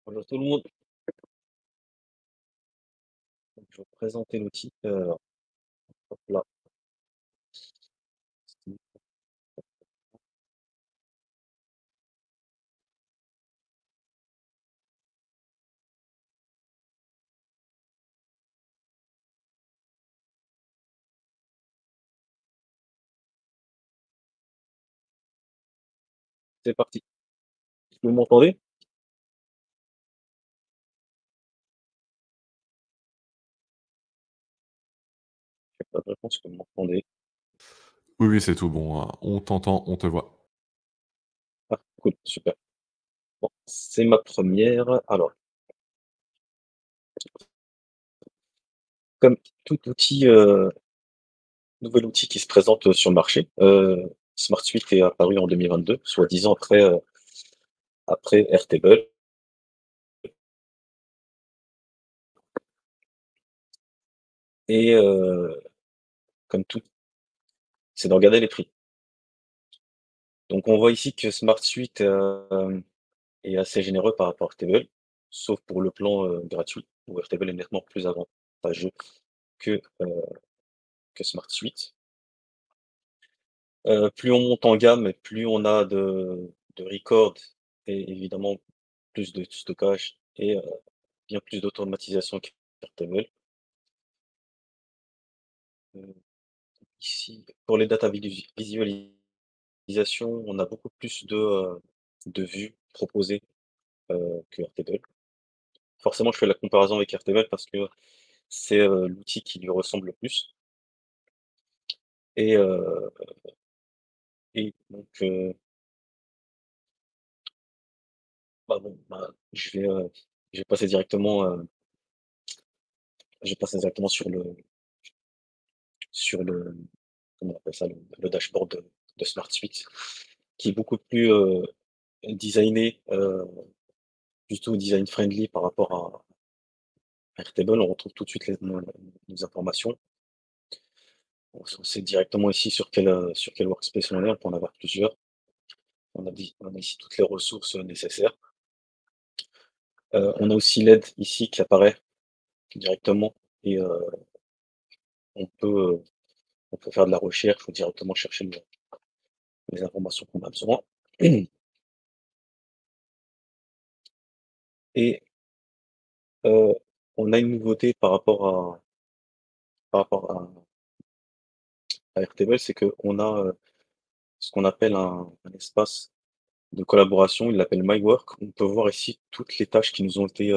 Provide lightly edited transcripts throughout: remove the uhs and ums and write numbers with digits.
Bonjour tout le monde, je vais vous présenter l'outil. Hop là, c'est parti. Vous m'entendez? J'ai pas de réponse, que vous m'entendez. Oui, oui, c'est tout bon, hein. On t'entend, on te voit. Ah, cool, super. Bon, c'est ma première. Alors, comme tout outil, nouvel outil qui se présente sur le marché, Smart Suite est apparu en 2022, soit 10 ans après, après Airtable. Et comme tout, c'est de regarder les prix. Donc, on voit ici que Smart Suite est assez généreux par rapport à Airtable, sauf pour le plan gratuit, où Airtable est nettement plus avantageux que, Smart Suite. Plus on monte en gamme, plus on a de record et évidemment plus de stockage et bien plus d'automatisation qu'Airtable. Heu, Ici, pour les data visualisation, on a beaucoup plus de vues proposées, que Airtable. Forcément, je fais la comparaison avec Airtable parce que c'est, l'outil qui lui ressemble le plus et bah, bon, bah, je vais passer directement, sur le comment on appelle ça? Le dashboard de Smart Suite qui est beaucoup plus, designé, plutôt design friendly par rapport à Airtable. On retrouve tout de suite les informations. On sait directement ici sur quel workspace on est, on peut en avoir plusieurs. On a ici toutes les ressources, nécessaires. On a aussi l'aide ici qui apparaît directement et on peut, heu, on peut faire de la recherche ou directement chercher les informations qu'on a besoin. Et heu, on a une nouveauté par rapport à Airtable, c'est qu'on a, ce qu'on appelle un espace de collaboration, il l'appelle My Work. On peut voir ici toutes les tâches qui nous ont été,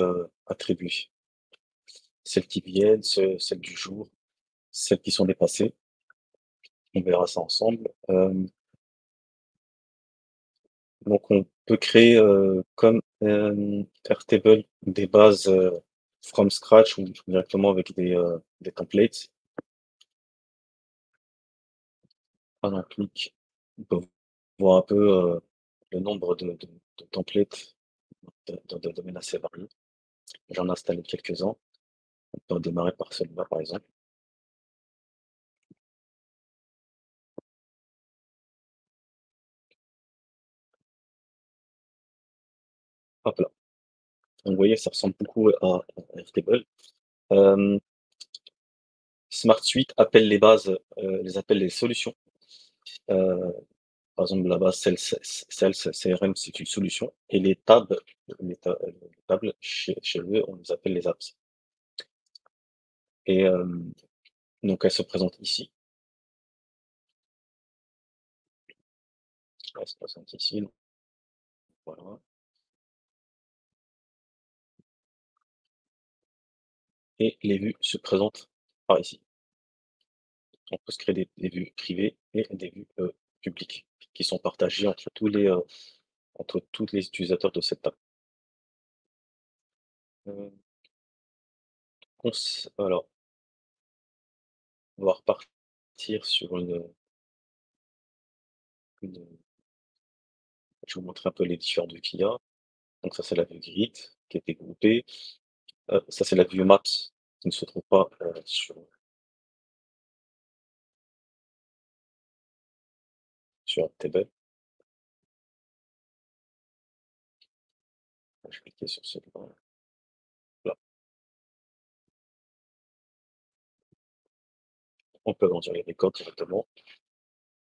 attribuées. Celles qui viennent, celles du jour, celles qui sont dépassées. On verra ça ensemble. Donc on peut créer, comme, Airtable, des bases, from scratch ou directement avec des templates. En un clic, on peut voir un peu, le nombre de templates de domaines assez variés. J'en ai installé quelques-uns. On peut démarrer par celui-là, par exemple. Hop là. Donc vous voyez, ça ressemble beaucoup à Airtable. Hem, Smart Suite appelle les bases, les appelle les solutions. Heu, Par exemple, la base Sales CRM, c'est une solution et les tables chez eux, on les appelle les apps et donc elles se présentent ici. Elles se présentent ici, donc voilà, et les vues se présentent par ici. On peut se créer des vues privées et des vues, publiques qui sont partagées entre tous les utilisateurs de cette table. Heu, alors, on va repartir sur une je vais vous montrer un peu les différentes vues qu'il y a. Donc ça, c'est la vue grid qui a été groupée. Ça, c'est la vue maps qui ne se trouve pas, sur Table. je vais cliquer sur celui-là. Là. On peut agrandir les records directement.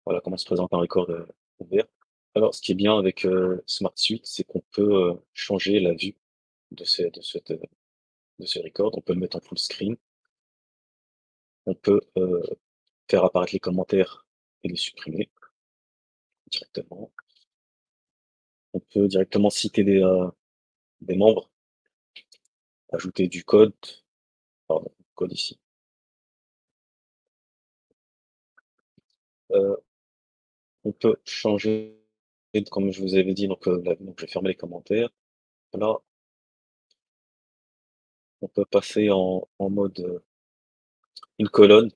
Voilà comment se présente un record ouvert. Alors, ce qui est bien avec Smart Suite, c'est qu'on peut changer la vue de ce record. On peut le mettre en full screen. On peut faire apparaître les commentaires et les supprimer directement. On peut directement citer des membres, ajouter du code, pardon, code ici. On peut changer, comme je vous avais dit, donc je vais fermer les commentaires. Là, on peut passer en mode une colonne,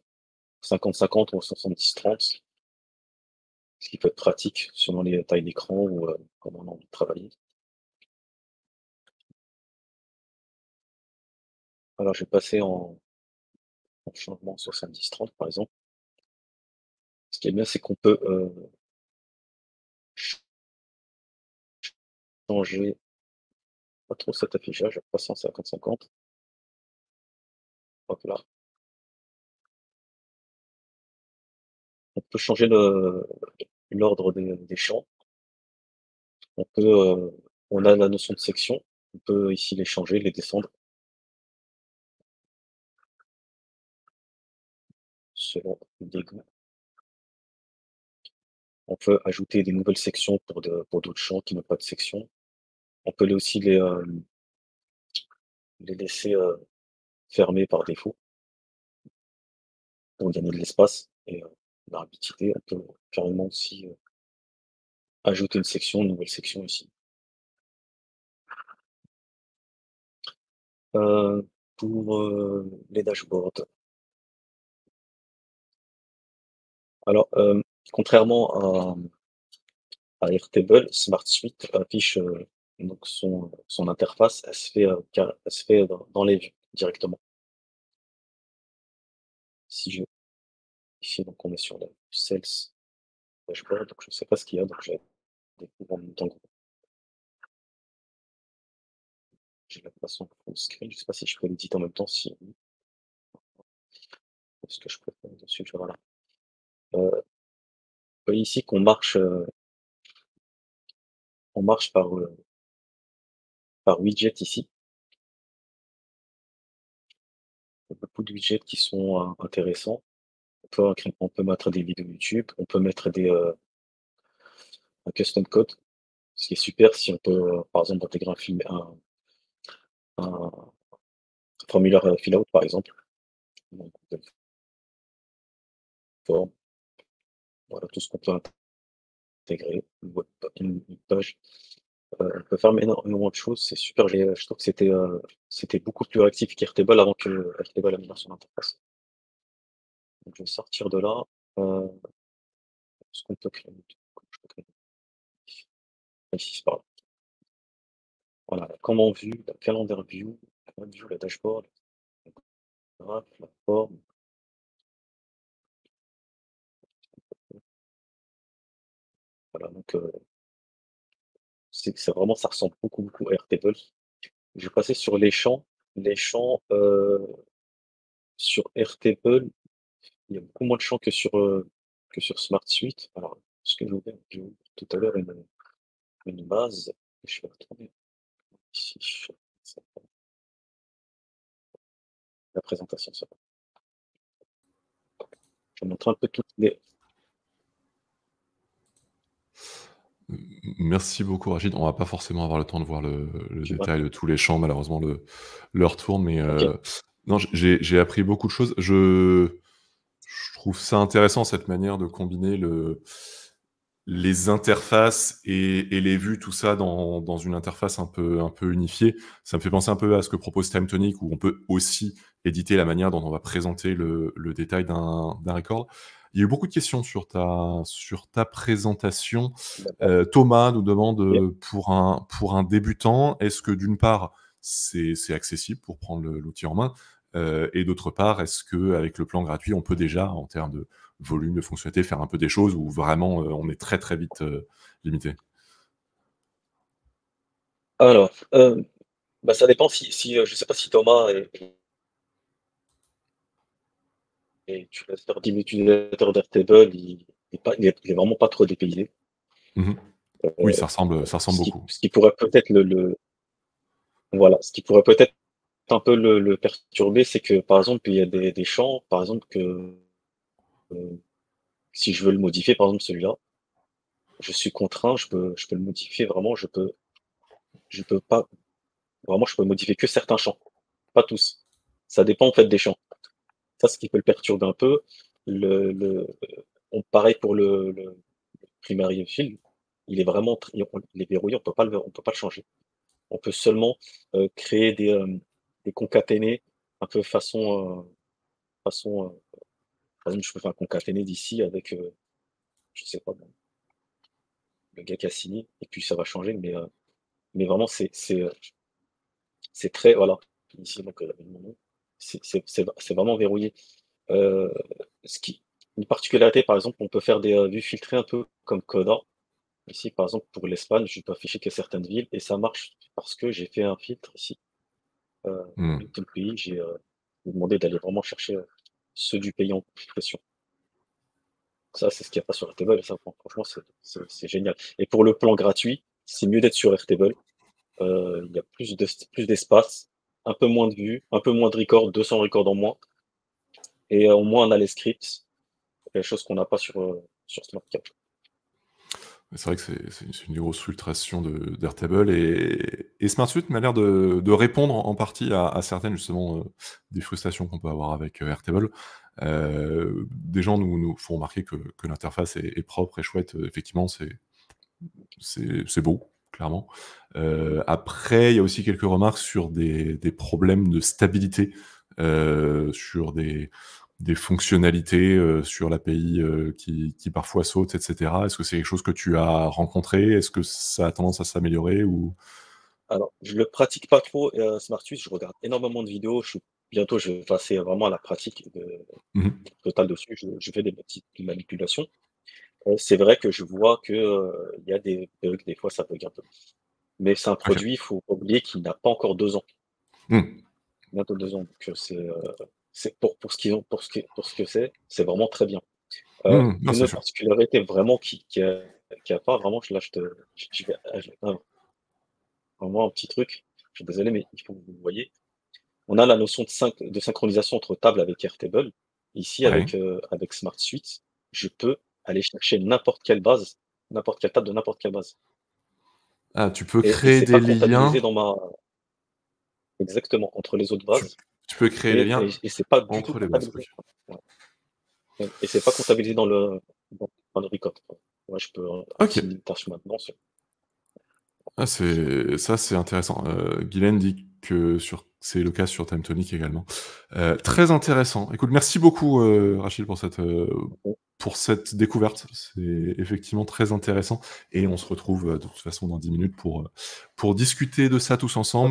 50-50 ou 70-30, ce qui peut être pratique selon les tailles d'écran ou comment on a envie de travailler. Alors, je vais passer en changement 70-30, par exemple. Ce qui est bien, c'est qu'on peut changer pas trop cet affichage, je passe en 50-50. Hop là. On peut changer l'ordre des champs. On peut, on a la notion de section. On peut ici les changer, les descendre selon des goûts. On peut ajouter des nouvelles sections pour d'autres champs qui n'ont pas de section. On peut aussi les laisser fermés par défaut pour gagner de l'espace et de la rapidité. On peut carrément aussi ajouter une nouvelle section ici. Pour les dashboards. Alors, contrairement à Airtable, Smart Suite affiche donc son interface, elle se fait dans les vues directement. Si je ici, donc on est sur la Sales Dashboard, donc je ne sais pas ce qu'il y a, donc je vais découvrir en même temps que j'ai la façon full screen. Je ne sais pas si je peux l'éditer en même temps, si oui. Ce que je préfère dessus, voilà. Vous voyez ici qu'on marche, on marche par widget ici. Il y a beaucoup de widgets qui sont intéressants. On peut mettre des vidéos YouTube, on peut mettre un custom code, ce qui est super si on peut, par exemple, intégrer un formulaire fill-out, par exemple, donc Google Form. Voilà tout ce qu'on peut intégrer, une page. On peut faire énormément de choses, c'est super. Je trouve que c'était beaucoup plus réactif qu'Airtable avant que Airtable ait mis dans son interface. Donc je vais sortir de là. Ce qu'on peut créer. Je peux créer. Ici, c'est pas grave. Voilà, la commande vue, la calendar view, la map view, la dashboard, le graph, la forme. Voilà, donc c'est vraiment, ça ressemble beaucoup à Airtable. Je vais passer sur les champs. Les champs sur Airtable, il y a beaucoup moins de champs que sur Smart Suite. Alors, ce que j'ai ouvert tout à l'heure une base. Je vais retourner ici. La présentation, ça va. Je vais montrer un peu toutes les. Merci beaucoup Rachid. On va pas forcément avoir le temps de voir le Tu vois. détail de tous les champs, malheureusement l'heure tourne, mais Ok. non, j'ai appris beaucoup de choses. Je trouve ça intéressant cette manière de combiner les interfaces et les vues, tout ça dans une interface un peu unifiée. Ça me fait penser un peu à ce que propose TimeTonic, où on peut aussi éditer la manière dont on va présenter le détail d'un record. Il y a eu beaucoup de questions sur ta présentation. D'accord. Thomas nous demande Ok. pour un débutant, est-ce que d'une part, c'est accessible pour prendre l'outil en main, et d'autre part, est-ce qu'avec le plan gratuit, on peut déjà, en termes de volume, de fonctionnalité, faire un peu des choses où vraiment on est très vite limité? Alors, bah, ça dépend si, je sais pas si Thomas est utilisateur utilisateur d'Airtable, il est vraiment pas trop dépaysé. Mmh. Oui, Heu, ça ressemble ce qui beaucoup. ce qui pourrait peut-être voilà, ce qui pourrait peut-être un peu le perturber, c'est que, par exemple, il y a des champs, par exemple, heu, si je veux le modifier, par exemple celui-là, je suis contraint, je peux le modifier vraiment, je peux pas vraiment, je peux modifier que certains champs, pas tous. Ça dépend, en fait, des champs. Ça, ce qui peut le perturber un peu. Pareil pour le primary field, il est vraiment il est verrouillé, on peut pas le changer. On peut seulement, créer des concaténés un peu façon, par exemple, je peux faire un concaténé d'ici avec, je sais pas moi, le gars qui a signé et puis ça va changer, mais vraiment c'est très voilà, ici donc, mon nom, c'est vraiment verrouillé. Heu, ce qui une particularité, par exemple, on peut faire des, vues filtrées un peu comme Coda. Ici, par exemple, pour l'Espagne, je peux afficher que certaines villes et ça marche parce que j'ai fait un filtre ici, Mmh. avec tout le pays. J'ai, demandé d'aller vraiment chercher, ceux du pays en filtration. Ça, c'est ce qu'il y a pas sur Airtable et ça, franchement, c'est génial et pour le plan gratuit, c'est mieux d'être sur Airtable. Il y a plus d'espace, un peu moins de vues, un peu moins de records, 200 records en moins et au moins on a les scripts, quelque chose qu'on n'a pas sur SmartCap. C'est vrai que c'est une grosse frustration d'Airtable et SmartSuite m'a l'air de répondre en partie à certaines justement, des frustrations qu'on peut avoir avec, Airtable. Des gens nous font remarquer que l'interface est propre et chouette, effectivement c'est beau, clairement. Après, il y a aussi quelques remarques sur des problèmes de stabilité, sur des fonctionnalités, sur l'API, qui parfois sautent et cetera. Est-ce que c'est quelque chose que tu as rencontré? Est-ce que ça a tendance à s'améliorer ou? Alors, je le pratique pas trop, SmartSuite, je regarde énormément de vidéos, bientôt je vais passer vraiment à la pratique Mmh. totale dessus, je fais des petites manipulations. C'est vrai que je vois que, il y a des bugs, des fois ça bug un peu. Mais c'est un OK. produit, il faut pas oublier qu'il n'a pas encore 2 ans, Mmh. bientôt 2 ans, donc c'est pour ce qu'ils ont pour ce que c'est vraiment très bien. Mmh. Non, Une c'est autre sûr. particularité vraiment qui a pas vraiment, là je vais vraiment un petit truc, je suis désolé, mais il faut que vous le voyez. On a la notion de synchronisation entre tables avec Airtable. Ici, Ouais. avec SmartSuite, je peux aller chercher n'importe quelle base, n'importe quelle table de n'importe quelle base Ah, tu peux et créer c'est des pas liens, comptabilisé dans ma exactement, entre les autres tu bases tu peux créer les et liens et et c'est pas du tout entre les bases. comptabilisé. OK. Ouais, ouais et c'est pas comptabilisé dans le record. Ouais, je peux, un petit OK. mintage maintenant sur Ah c'est intéressant. Guylaine dit que c'est le cas sur Time Tonic également. Très intéressant. Écoute, merci beaucoup, Rachid pour cette découverte. C'est effectivement très intéressant et on se retrouve, de toute façon dans 10 minutes pour discuter de ça tous ensemble.